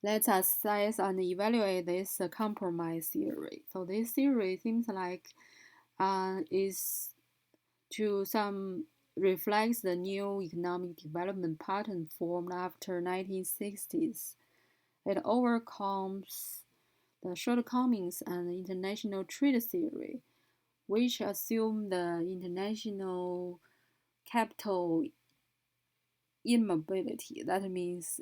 Let's assess and evaluate this compromise theory. So this theory seems like is to some reflects the new economic development pattern formed after 1960s. It overcomes the shortcomings and international trade theory, which assume the international capital immobility. That means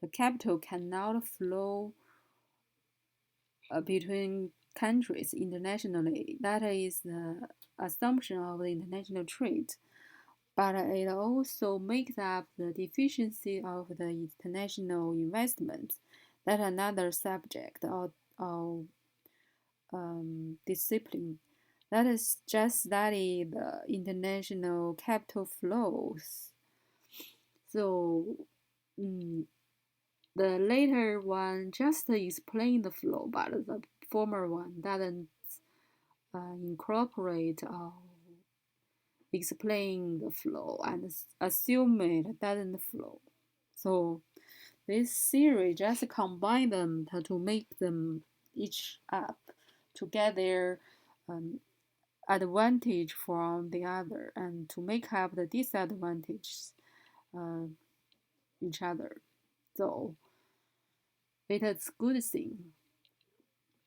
the capital cannot flow between countries internationally. That is the assumption of the international trade. But it also makes up the deficiency of the international investment. That's another subject or discipline. That is just study the international capital flows. So mm, the later one just explain the flow, but the former one doesn't incorporate or explain the flow and assume it doesn't flow. So this theory just combine them to make them each up to get their um, advantage from the other and to make up the disadvantages uh, each other. So it is good thing.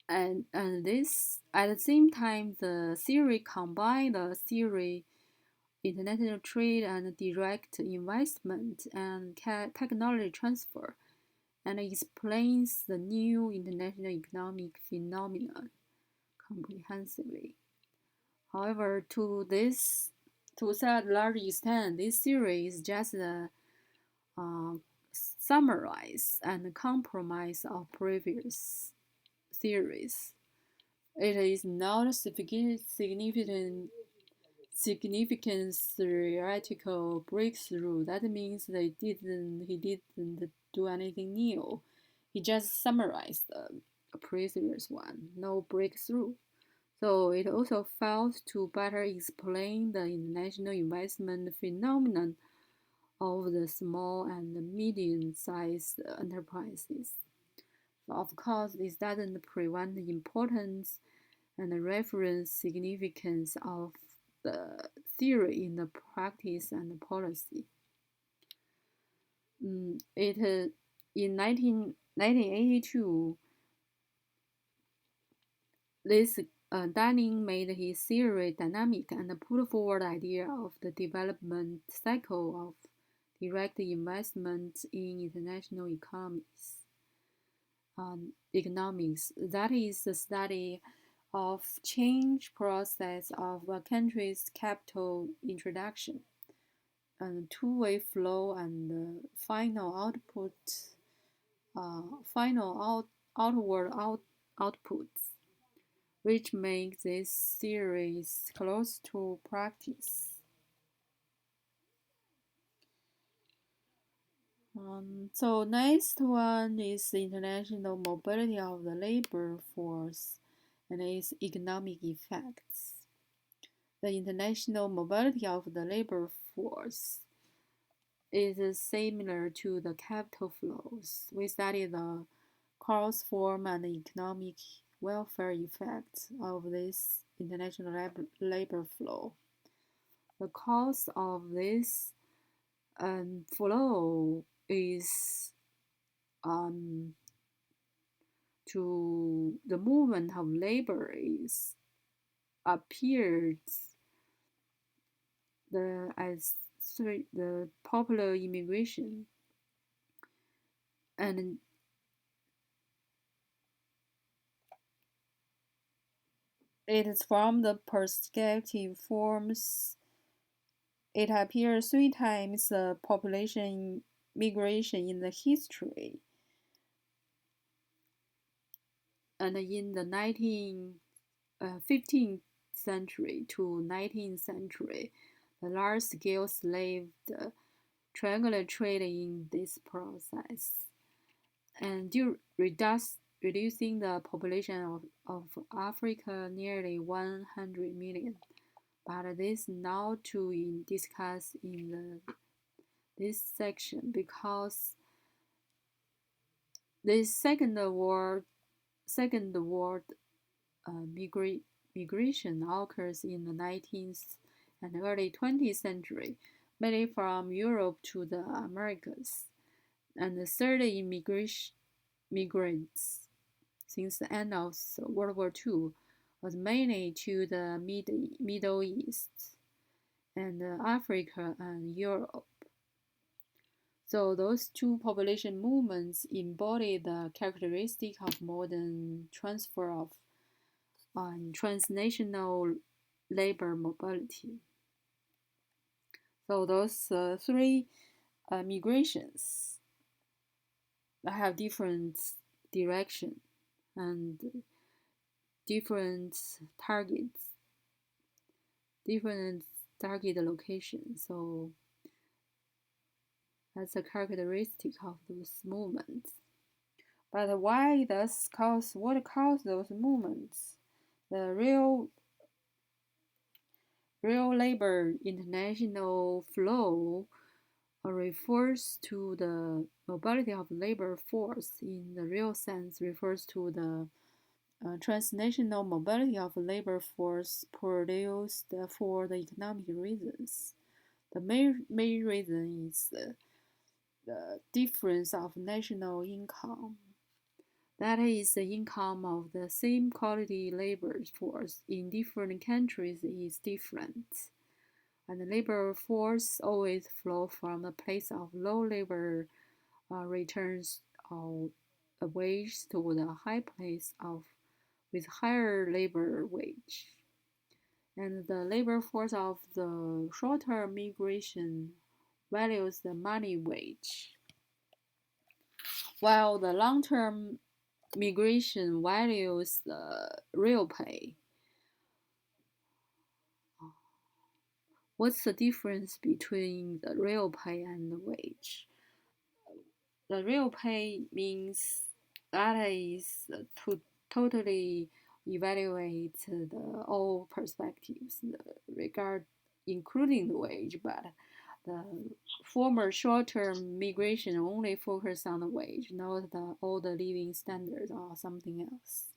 And this at the same time the theory combine the theory international trade and direct investment and technology transfer and explains the new international economic phenomenon comprehensively. However, to such large extent, this theory is just a uh, summarize and compromise of previous theories. It is not significant theoretical breakthrough. That means he didn't do anything new. He just summarized the previous one. No breakthrough. So it also fails to better explain the international investment phenomenon of the small and medium-sized enterprises. Of course, this doesn't prevent the importance and the reference significance of the theory in the practice and the policy. In 1982, this Dunning made his theory dynamic and put forward the idea of the development cycle of direct investment in international economics. That is the study of change process of a country's capital introduction and two-way flow and final outputs, which make this series close to practice. So next one is the international mobility of the labor force and its economic effects. The international mobility of the labor force is similar to the capital flows. We study the cross form and economic welfare effects of this international labor flow. The cause of this flow is to the movement of labor is appears as the popular immigration and it is from the perspective forms it appears three times the population migration in the history and in the 15th century to 19th century the large-scale slave triangular trade in this process and reducing the population of Africa nearly 100 million. But this now to discuss in this section because This second world migration occurs in the 19th and early 20th century, mainly from Europe to the Americas, and the third immigration migrants since the end of World War II was mainly to the Middle East and Africa and Europe. So those two population movements embody the characteristic of modern transfer of transnational labor mobility. So those three migrations have different direction and different targets, different target locations. So that's a characteristic of those movements. But why does cause what caused those movements? The real labor international flow refers to the mobility of labor force in the real sense refers to the transnational mobility of labor force produced for the economic reasons. The main reason is the difference of national income. That is, the income of the same quality labor force in different countries is different. And the labor force always flow from a place of low labor returns of a wage to the high place of with higher labor wage. And the labor force of the short-term migration values the money wage, while the long-term migration values the real pay. What's the difference between the real pay and the wage? The real pay means that is to totally evaluate the all perspectives regard including the wage, but the former short-term migration only focus on the wage, not all the living standards or something else.